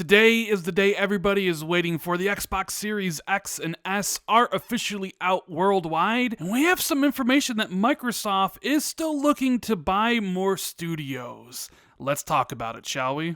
Today is the day everybody is waiting for. The Xbox Series X and S are officially out worldwide, and we have some information that Microsoft is still looking to buy more studios. Let's talk about it, shall we?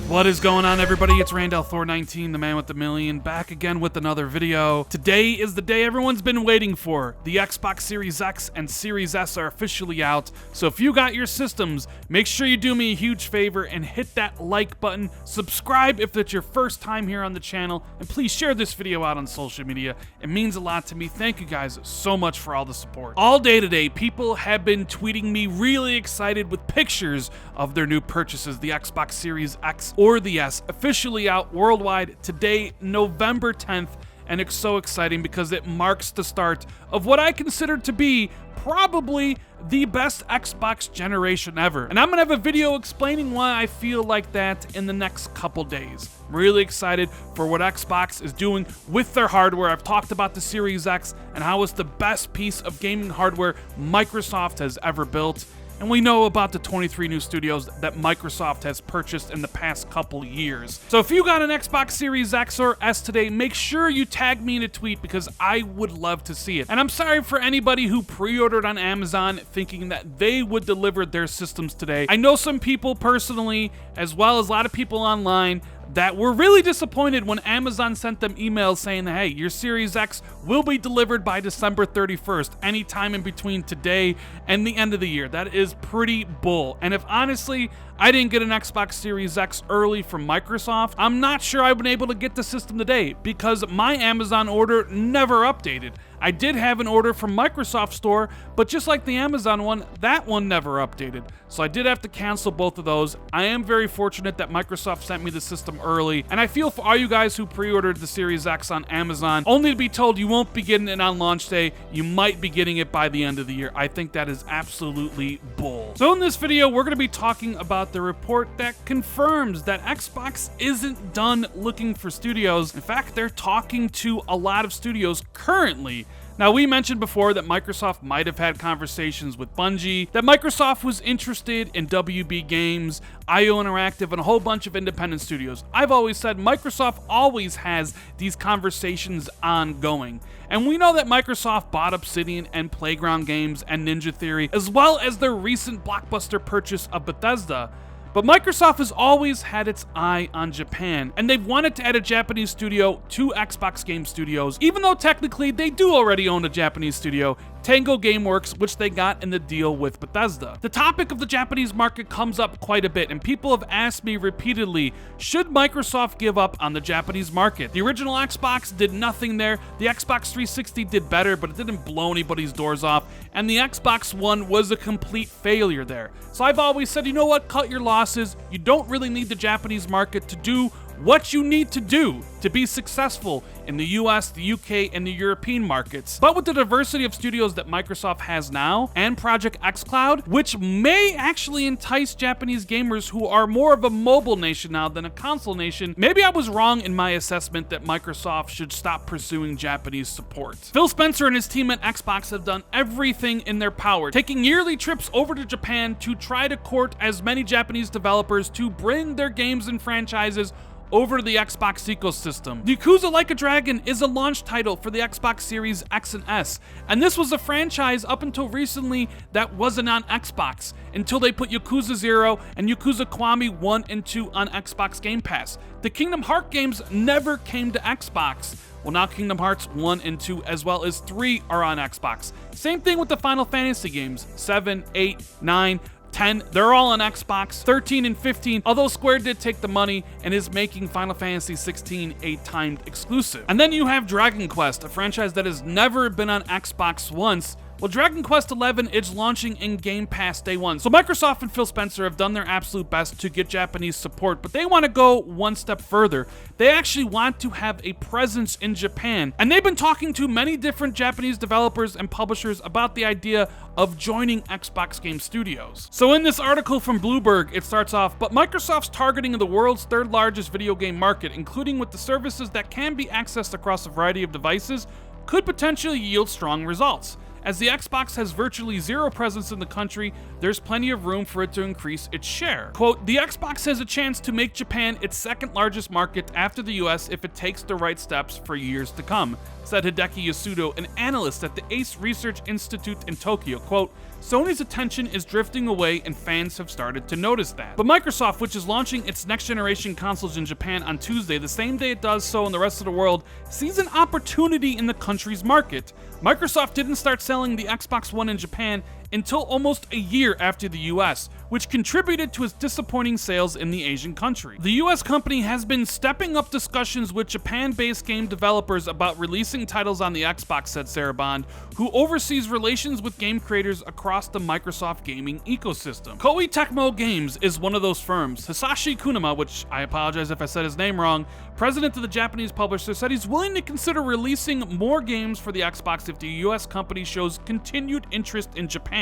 What is going on, everybody? It's Randall419, the man with the million, back again with another video. Today is the day everyone's been waiting for. The Xbox Series X and Series S are officially out, so if you got your systems, make sure you do me a huge favor and hit that like button, subscribe if it's your first time here on the channel, and please share this video out on social media. It means a lot to me. Thank you guys so much for all the support. All day today, people have been tweeting me really excited with pictures of their new purchases, the Xbox Series X or the S, officially out worldwide today, November 10th, and it's so exciting because it marks the start of what I consider to be probably the best Xbox generation ever. And I'm gonna have a video explaining why I feel like that in the next couple days. I'm really excited for what Xbox is doing with their hardware. I've talked about the Series X and how it's the best piece of gaming hardware Microsoft has ever built. And we know about the 23 new studios that Microsoft has purchased in the past couple years. So if you got an Xbox Series X or S today, make sure you tag me in a tweet because I would love to see it. And I'm sorry for anybody who pre-ordered on Amazon thinking that they would deliver their systems today. I know some people personally, as well as a lot of people online, that were really disappointed when Amazon sent them emails saying, hey, your Series X will be delivered by December 31st, anytime in between today and the end of the year. That is pretty bull. And if honestly, I didn't get an Xbox Series X early from Microsoft, I'm not sure I've been able to get the system today because my Amazon order never updated. I did have an order from Microsoft Store, but just like the Amazon one, that one never updated. So I did have to cancel both of those. I am very fortunate that Microsoft sent me the system early, and I feel for all you guys who pre-ordered the Series X on Amazon, only to be told you won't be getting it on launch day, you might be getting it by the end of the year. I think that is absolutely bull. So in this video, we're going to be talking about the report that confirms that Xbox isn't done looking for studios. In fact, they're talking to a lot of studios currently. Now, we mentioned before that Microsoft might have had conversations with Bungie, that Microsoft was interested in WB Games, IO Interactive, and a whole bunch of independent studios. I've always said Microsoft always has these conversations ongoing. And we know that Microsoft bought Obsidian and Playground Games and Ninja Theory, as well as their recent blockbuster purchase of Bethesda. But Microsoft has always had its eye on Japan, and they've wanted to add a Japanese studio to Xbox Game Studios, even though technically they do already own a Japanese studio, Tango Gameworks, which they got in the deal with Bethesda. The topic of the Japanese market comes up quite a bit, and people have asked me repeatedly, should Microsoft give up on the Japanese market? The original Xbox did nothing there, the Xbox 360 did better, but it didn't blow anybody's doors off, and the Xbox One was a complete failure there. So I've always said, you know what, cut your losses. You don't really need the Japanese market to do what you need to do to be successful in the US, the UK, and the European markets. But with the diversity of studios that Microsoft has now, and Project xCloud, which may actually entice Japanese gamers who are more of a mobile nation now than a console nation, maybe I was wrong in my assessment that Microsoft should stop pursuing Japanese support. Phil Spencer and his team at Xbox have done everything in their power, taking yearly trips over to Japan to try to court as many Japanese developers to bring their games and franchises over to the Xbox ecosystem. Yakuza Like a Dragon is a launch title for the Xbox Series X and S, and this was a franchise up until recently that wasn't on Xbox, until they put Yakuza 0 and Yakuza Kiwami 1 and 2 on Xbox Game Pass. The Kingdom Hearts games never came to Xbox. Well, now Kingdom Hearts 1 and 2 as well as 3 are on Xbox. Same thing with the Final Fantasy games, 7, 8, 9, 10, they're all on Xbox. 13 and 15, although Square did take the money and is making Final Fantasy 16 a timed exclusive. And then you have Dragon Quest, a franchise that has never been on Xbox once. Well, Dragon Quest XI is launching in Game Pass day one. So Microsoft and Phil Spencer have done their absolute best to get Japanese support, but they want to go one step further. They actually want to have a presence in Japan, and they've been talking to many different Japanese developers and publishers about the idea of joining Xbox Game Studios. So in this article from Bloomberg, it starts off, but Microsoft's targeting of the world's third largest video game market, including with the services that can be accessed across a variety of devices, could potentially yield strong results. As the Xbox has virtually zero presence in the country, there's plenty of room for it to increase its share. Quote, "The Xbox has a chance to make Japan its second largest market after the US if it takes the right steps for years to come," said Hideki Yasuda, an analyst at the ACE Research Institute in Tokyo. Quote, "Sony's attention is drifting away and fans have started to notice that." But Microsoft, which is launching its next-generation consoles in Japan on Tuesday, the same day it does so in the rest of the world, sees an opportunity in the country's market. Microsoft didn't start selling the Xbox One in Japan until almost a year after the US, which contributed to its disappointing sales in the Asian country. The US company has been stepping up discussions with Japan-based game developers about releasing titles on the Xbox, said Sarah Bond, who oversees relations with game creators across the Microsoft gaming ecosystem. Koei Tecmo Games is one of those firms. Hisashi Kunama, which I apologize if I said his name wrong, president of the Japanese publisher, said he's willing to consider releasing more games for the Xbox if the US company shows continued interest in Japan.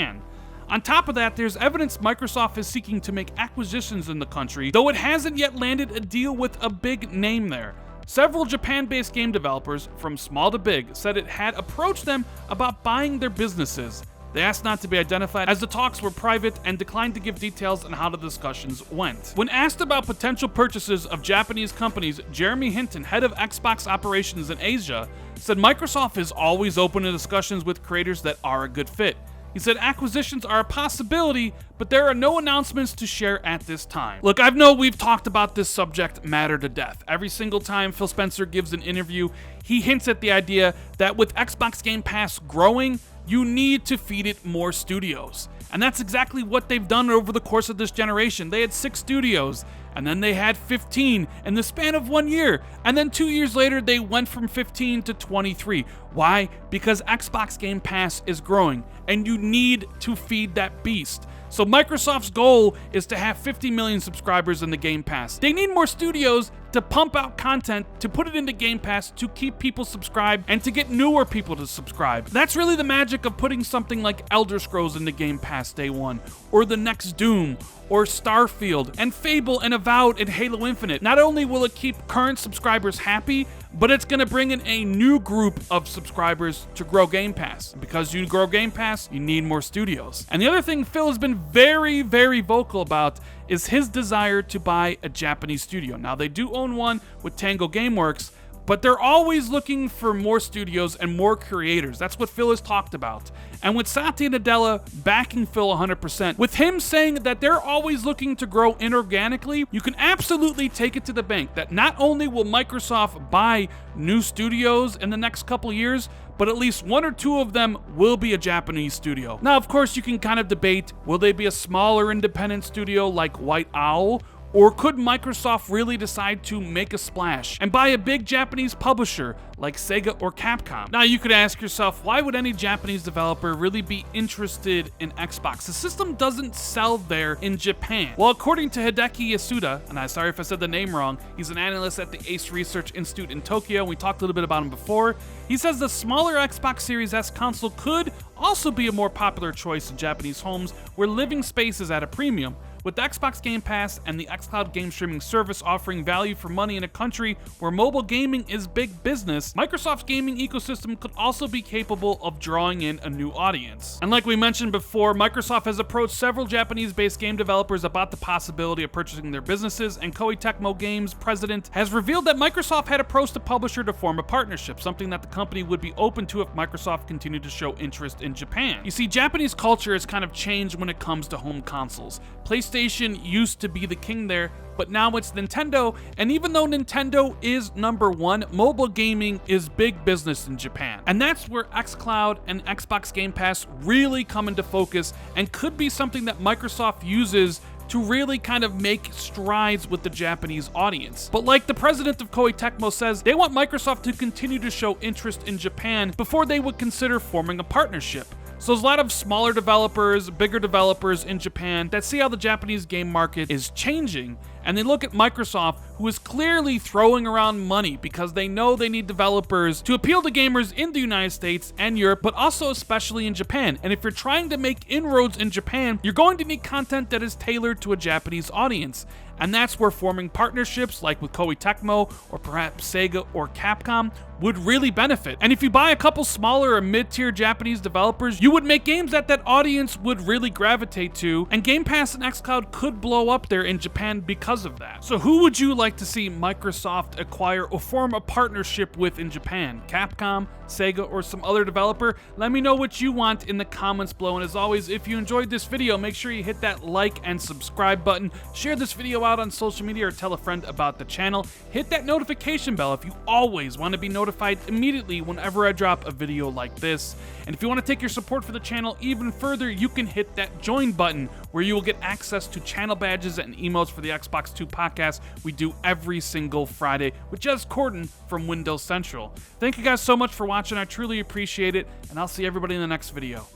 On top of that, there's evidence Microsoft is seeking to make acquisitions in the country, though it hasn't yet landed a deal with a big name there. Several Japan-based game developers, from small to big, said it had approached them about buying their businesses. They asked not to be identified as the talks were private and declined to give details on how the discussions went. When asked about potential purchases of Japanese companies, Jeremy Hinton, head of Xbox operations in Asia, said Microsoft is always open to discussions with creators that are a good fit. He said acquisitions are a possibility, but there are no announcements to share at this time. Look, I know we've talked about this subject matter to death. Every single time Phil Spencer gives an interview, he hints at the idea that with Xbox Game Pass growing, you need to feed it more studios. And that's exactly what they've done over the course of this generation. They had 6 studios, and then they had 15 in the span of 1 year. And then 2 years later, they went from 15 to 23. Why? Because Xbox Game Pass is growing, and you need to feed that beast. So Microsoft's goal is to have 50 million subscribers in the Game Pass. They need more studios to pump out content, to put it into Game Pass, to keep people subscribed, and to get newer people to subscribe. That's really the magic of putting something like Elder Scrolls into Game Pass day one, or the next Doom, or Starfield, and Fable, and Avowed, and Halo Infinite. Not only will it keep current subscribers happy, but it's going to bring in a new group of subscribers to grow Game Pass. Because you grow Game Pass, you need more studios. And the other thing Phil has been very, very vocal about is his desire to buy a Japanese studio. Now, they do own one with Tango Gameworks, but they're always looking for more studios and more creators. That's what Phil has talked about. And with Satya Nadella backing Phil 100%, with him saying that they're always looking to grow inorganically, you can absolutely take it to the bank that not only will Microsoft buy new studios in the next couple years, but at least 1 or 2 of them will be a Japanese studio. Now, of course, you can kind of debate, will they be a smaller independent studio like White Owl? Or could Microsoft really decide to make a splash and buy a big Japanese publisher like Sega or Capcom? Now, you could ask yourself, why would any Japanese developer really be interested in Xbox? The system doesn't sell there in Japan. Well, according to Hideki Yasuda, and I'm sorry if I said the name wrong, he's an analyst at the ACE Research Institute in Tokyo. We talked a little bit about him before. He says the smaller Xbox Series S console could also be a more popular choice in Japanese homes where living space is at a premium. With Xbox Game Pass and the xCloud game streaming service offering value for money in a country where mobile gaming is big business, Microsoft's gaming ecosystem could also be capable of drawing in a new audience. And like we mentioned before, Microsoft has approached several Japanese-based game developers about the possibility of purchasing their businesses, and Koei Tecmo Games president has revealed that Microsoft had approached a publisher to form a partnership, something that the company would be open to if Microsoft continued to show interest in Japan. You see, Japanese culture has kind of changed when it comes to home consoles. PlayStation used to be the king there, but now it's Nintendo, and even though Nintendo is #1, mobile gaming is big business in Japan. And that's where xCloud and Xbox Game Pass really come into focus and could be something that Microsoft uses to really kind of make strides with the Japanese audience. But like the president of Koei Tecmo says, they want Microsoft to continue to show interest in Japan before they would consider forming a partnership. So there's a lot of smaller developers, bigger developers in Japan that see how the Japanese game market is changing, and they look at Microsoft, who is clearly throwing around money because they know they need developers to appeal to gamers in the United States and Europe, but also especially in Japan. And if you're trying to make inroads in Japan, you're going to need content that is tailored to a Japanese audience. And that's where forming partnerships like with Koei Tecmo or perhaps Sega or Capcom would really benefit. And if you buy a couple smaller or mid-tier Japanese developers, you would make games that audience would really gravitate to, and Game Pass and xCloud could blow up there in Japan because of that. So who would you like to see Microsoft acquire or form a partnership with in Japan? Capcom, Sega, or some other developer? Let me know what you want in the comments below. And as always, if you enjoyed this video, make sure you hit that like and subscribe button. Share this video out on social media or tell a friend about the channel. Hit that notification bell if you always want to be notified immediately whenever I drop a video like this. And if you want to take your support for the channel even further, you can hit that join button where you will get access to channel badges and emotes for the Xbox 2 podcast we do every single Friday with Jez Corden from Windows Central. Thank you guys so much for watching. I truly appreciate it, and I'll see everybody in the next video.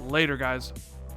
Later, guys.